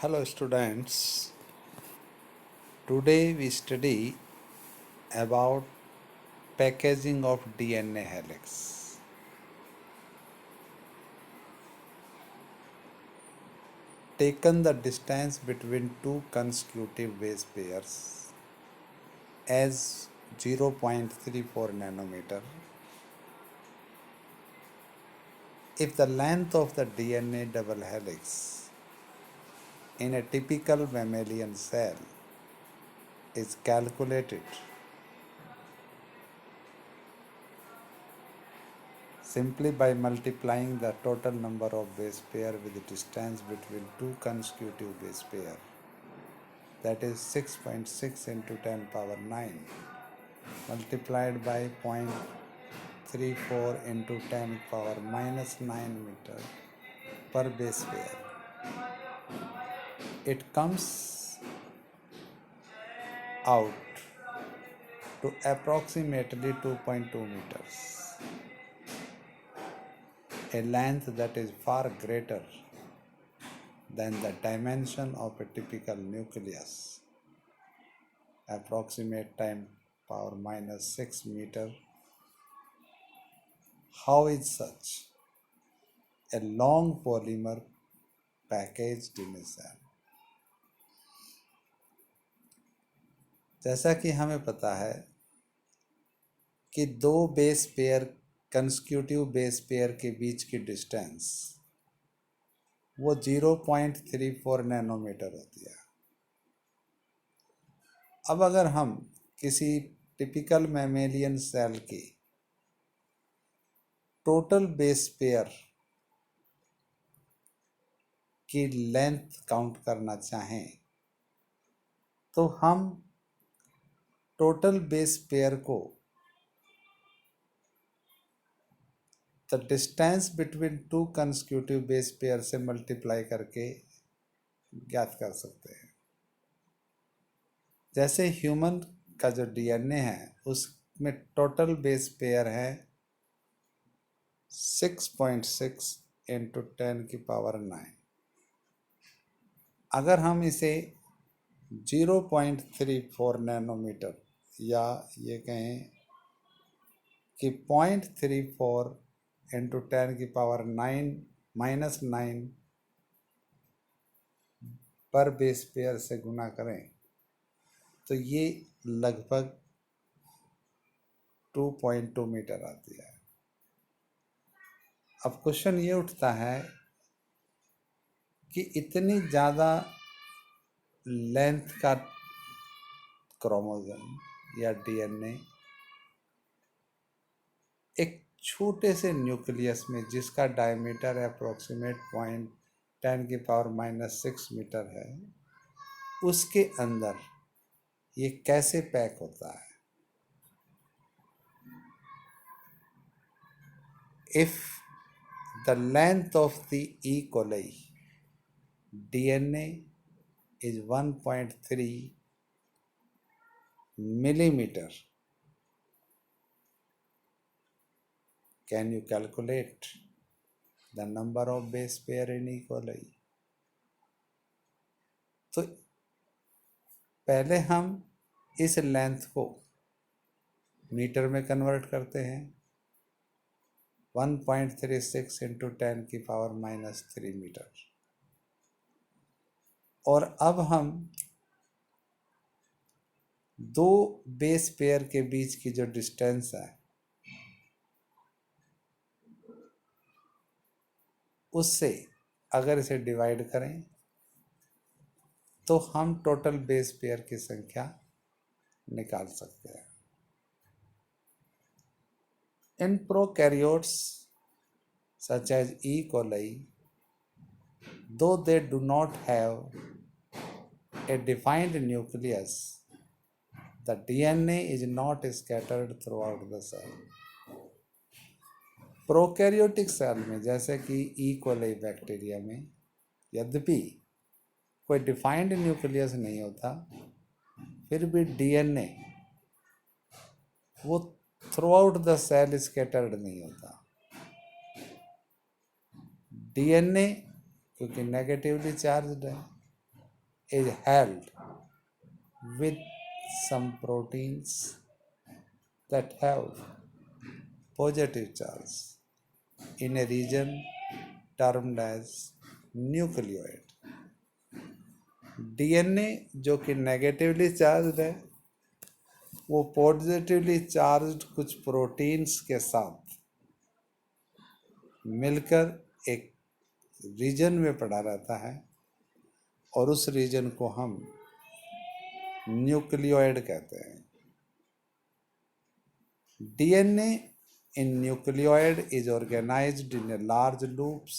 Hello students, today we study about packaging of DNA helix. Taken the distance between two consecutive base pairs as 0.34 nanometer. If the length of the DNA double helix in a typical mammalian cell is calculated simply by multiplying the total number of base pair with the distance between two consecutive base pair, that is 6.6 into 10 power 9 multiplied by 0.34 into 10 power minus 9 meter per base pair. It comes out to approximately 2.2 meters, a length that is far greater than the dimension of a typical nucleus, approximate 10 power minus 6 meter. How is such a long polymer packaged in a cell? जैसा कि हमें पता है कि दो base pair consecutive base pair के बीच की distance वो 0.34 नैनोमीटर होती है। अब अगर हम किसी टिपिकल मैमेलियन सेल की टोटल बेस पेयर की लेंथ काउंट करना चाहें तो हम टोटल बेस पेयर को the distance between two consecutive base pair से मल्टीप्लाई करके ज्ञात कर सकते हैं। जैसे ह्यूमन का जो डीएनए है उसमें टोटल बेस पेयर है 6.6 इंटू 10 की पावर 9। अगर हम इसे 0.34 नैनोमीटर या ये कहें कि 0.34 इंटू 10 की पावर 9 माइनस 9 पर बेस पेयर से गुना करें तो ये लगभग 2.2 मीटर आती है। अब क्वेश्चन ये उठता है कि इतनी ज़्यादा लेंथ का क्रोमोसोम या डीएनए एक छोटे से न्यूक्लियस में जिसका डायमीटर अप्रोक्सीमेट 10 की पावर माइनस 6 मीटर है उसके अंदर ये कैसे पैक होता है? If the length of the E. coli DNA is 1.3 millimeter, can you calculate the number of base pair in E. coli? तो पहले हम इस लेंथ को मीटर में कन्वर्ट करते हैं 1.36 इंटू 10 की पावर माइनस 3 मीटर। और अब हम दो बेस पेयर के बीच की जो डिस्टेंस है उससे अगर इसे डिवाइड करें तो हम टोटल बेस पेयर की संख्या निकाल सकते हैं। In prokaryotes such as E. coli, though they do not have a defined nucleus, the DNA is not scattered throughout the cell. Prokaryotic cell में जैसे कि ई कोलाई बैक्टीरिया में यद्यपि कोई डिफाइंड न्यूक्लियस नहीं होता फिर भी डीएनए वो throughout the cell scattered नहीं होता। डीएनए क्योंकि नेगेटिवली चार्ज्ड है is held with some proteins that have positive charge in a region termed as nucleoid. DNA जो कि नेगेटिवली चार्ज है, वो पॉजिटिवली चार्ज कुछ प्रोटीन्स के साथ मिलकर एक रीजन में पड़ा रहता है और उस रीजन को हम न्यूक्लियोइड कहते हैं. DNA in nucleoid is organized in a large loops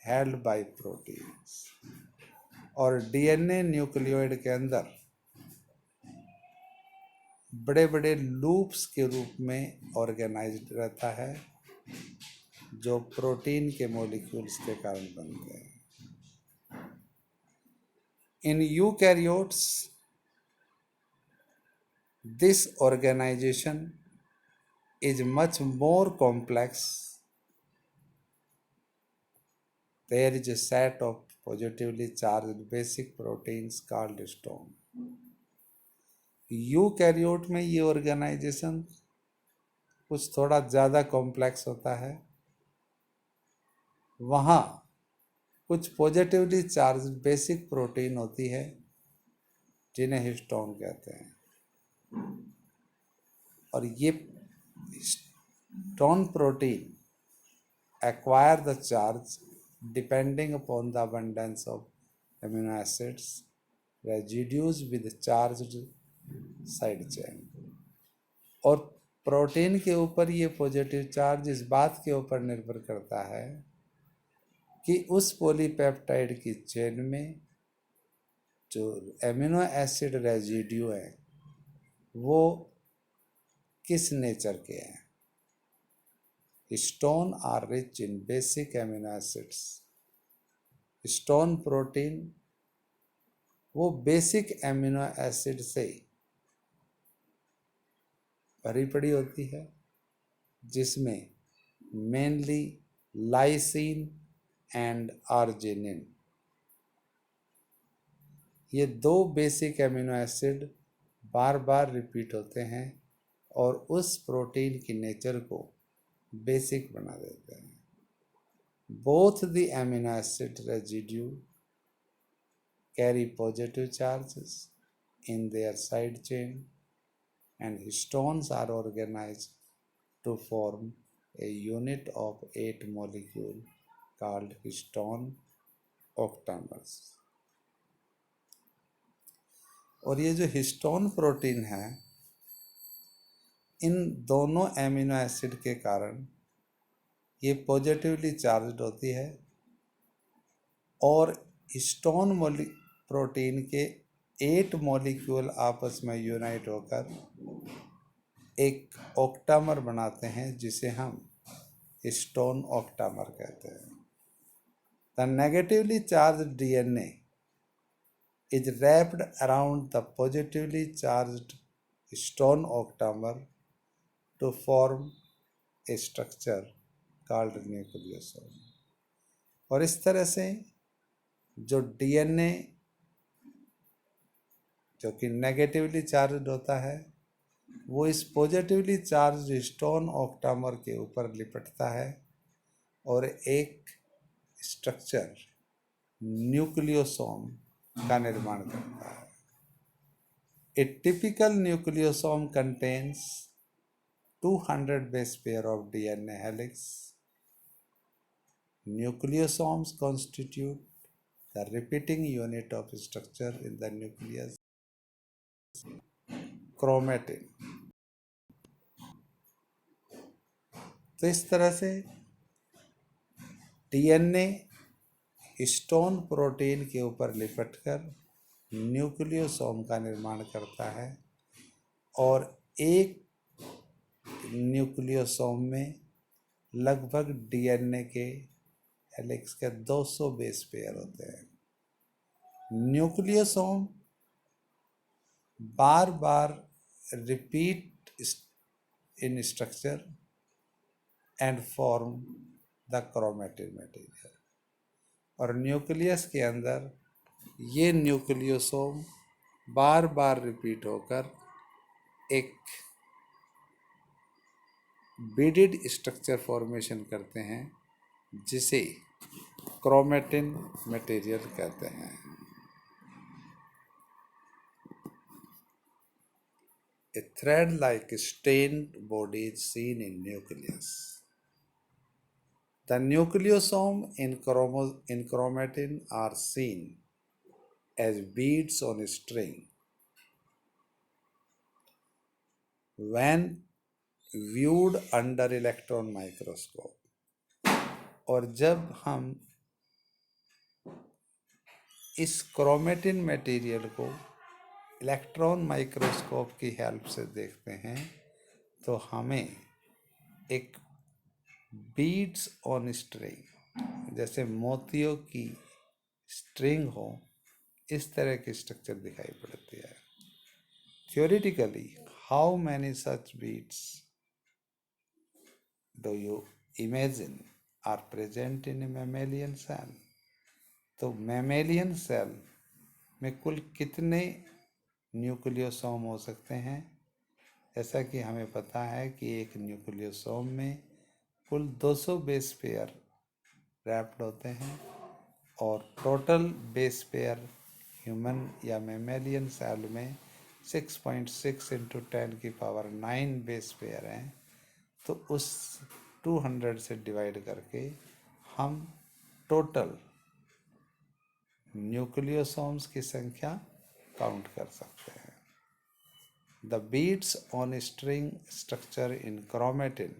held by proteins. और डीएनए न्यूक्लियोइड के अंदर बड़े बड़े लूप्स के रूप में ऑर्गेनाइज्ड रहता है जो प्रोटीन के मॉलिक्यूल्स के कारण बनते हैं. In eukaryotes this organisation is much more complex. There is a set of positively charged basic proteins called histone. Eukaryote में ये ऑर्गेनाइजेशन कुछ थोड़ा ज़्यादा कॉम्प्लेक्स होता है. वहाँ कुछ पॉजिटिवली चार्ज बेसिक प्रोटीन होती है जिन्हें हिस्टोन कहते हैं. और ये histone protein acquire the charge depending upon the abundance of amino acids residues with charged side chain. और प्रोटीन के ऊपर ये पॉजिटिव चार्ज इस बात के ऊपर निर्भर करता है कि उस पॉलीपेप्टाइड की चेन में जो एमिनो एसिड रेजिड्यू है वो किस नेचर के हैं. Histone are rich in basic amino acids. Histone protein वो बेसिक एमिनो एसिड से भरी पड़ी होती है जिसमें मेनली लाइसिन एंड आर्जिनिन, ये दो बेसिक एमिनो एसिड बार बार रिपीट होते हैं और उस प्रोटीन की नेचर को बेसिक बना देते हैं. Both the amino acid residue carry positive charges in their side chain and histones are organized to form a unit of 8 molecule called histone octamers. और ये जो हिस्टोन प्रोटीन है इन दोनों एमिनो एसिड के कारण ये पॉजिटिवली चार्ज्ड होती है और हिस्टोन प्रोटीन के 8 मॉलिक्यूल आपस में यूनाइट होकर एक ऑक्टामर बनाते हैं जिसे हम हिस्टोन ऑक्टामर कहते हैं. The negatively charged DNA is wrapped around the positively charged histone octamer to form a structure called nucleosome. और इस तरह से जो डीएनए जो कि नेगेटिवली चार्ज होता है वो इस पॉजिटिवली चार्ज हिस्टोन ऑक्टामर के ऊपर लिपटता है और एक स्ट्रक्चर न्यूक्लियोसोम का निर्माण करता है. ए typical nucleosome contains 200 base pair of DNA helix. Nucleosomes constitute the repeating unit of structure in the nucleus, chromatin. तो इस तरह से डीएनए हिस्टोन प्रोटीन के ऊपर लिपटकर न्यूक्लियोसोम का निर्माण करता है और एक न्यूक्लियोसोम में लगभग डीएनए के हेलिक्स के 200 बेस पेयर होते हैं. Nucleosome bar bar repeat in structure and form the chromatin material. और न्यूक्लियस के अंदर ये न्यूक्लियोसोम बार बार रिपीट होकर एक बीडेड स्ट्रक्चर फॉर्मेशन करते हैं जिसे क्रोमेटिन मटेरियल कहते हैं। A thread-like stained body is seen in nucleus. The nucleosome in chromatin are seen as beads on a string. When viewed under electron microscope, और जब हम इस क्रोमेटिन मटेरियल को इलेक्ट्रॉन माइक्रोस्कोप की हेल्प से देखते हैं तो हमें एक बीड्स ऑन स्ट्रिंग, जैसे मोतियों की स्ट्रिंग हो, इस तरह की स्ट्रक्चर दिखाई पड़ती है। Theoretically, how many such beads do you imagine are present in a mammalian cell? तो मैमेलियन सेल में कुल कितने न्यूक्लियोसोम हो सकते हैं? जैसा कि हमें पता है कि एक न्यूक्लियोसोम में कुल 200 बेस पेयर रैप्ड होते हैं और टोटल बेस पेयर ह्यूमन या मैमेलियन सेल में 6.6 इंटू 10⁹ बेस पेयर हैं। तो उस 200 से डिवाइड करके हम टोटल न्यूक्लियोसोम्स की संख्या काउंट कर सकते हैं। The beads on a string structure in chromatin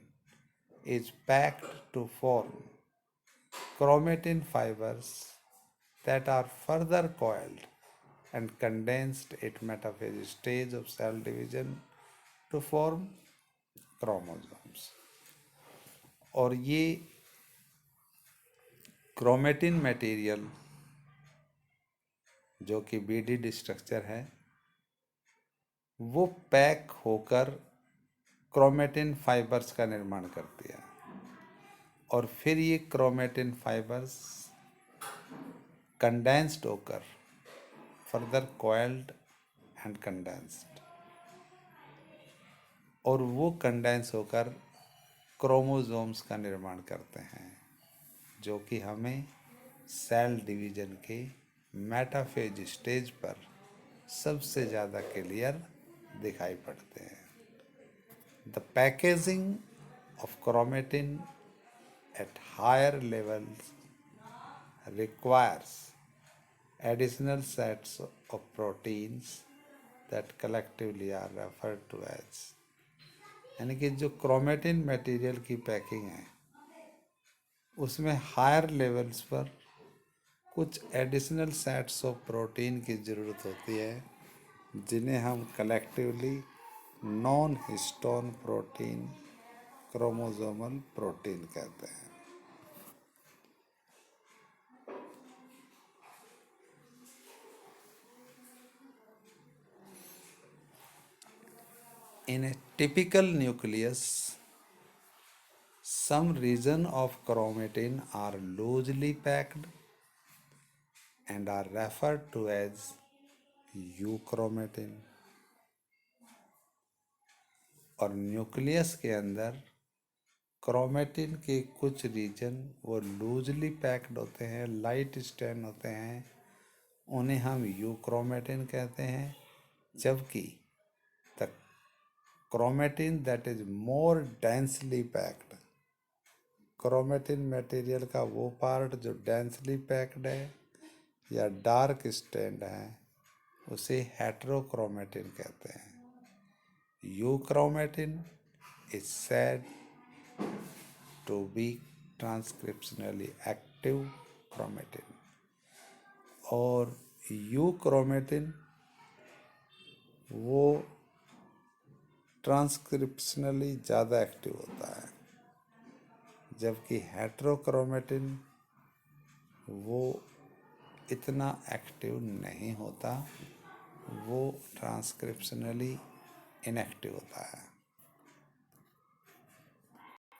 is packed to form chromatin fibers that are further coiled and condensed at metaphase stage of cell division to form chromosomes. और ये chromatin material जो कि beaded structure है वो pack होकर chromatin fibres का निर्माण करती है और फिर ये क्रोमेटिन फाइबर्स कंडेंस्ड होकर फर्दर कॉइल्ड एंड कंडेंस्ड, और वो कंडेंस होकर क्रोमोसोम्स का निर्माण करते हैं जो कि हमें सेल डिवीजन के मेटाफेज स्टेज पर सबसे ज़्यादा क्लियर दिखाई पड़ते हैं। The packaging of chromatin at higher levels requires additional sets of proteins that collectively are referred to as, यानी कि जो क्रोमेटिन मटेरियल की पैकिंग है उसमें हायर लेवल्स पर कुछ एडिशनल सेट्स ऑफ प्रोटीन की ज़रूरत होती है जिन्हें हम collectively non histone protein, chromosomal protein कहते हैं। In a typical nucleus, some region of chromatin are loosely packed and are referred to as euchromatin. और न्यूक्लियस के अंदर क्रोमेटिन के कुछ रीजन वो लूजली पैक्ड होते हैं, लाइट स्टेन होते हैं, उन्हें हम यूक्रोमेटिन कहते हैं, जबकि the chromatin that is more densely packed, chromatin material का वो पार्ट जो डेंसली पैक्ड है या डार्क स्टेन्ड है उसे हेटेरोक्रोमेटिन कहते हैं। Euchromatin is said to be transcriptionally active chromatin, और यूक्रोमेटिन वो ट्रांसक्रिप्शनली ज़्यादा एक्टिव होता है, जबकि हेटेरोक्रोमेटिन वो इतना एक्टिव नहीं होता, वो ट्रांसक्रिप्शनली इनएक्टिव होता है।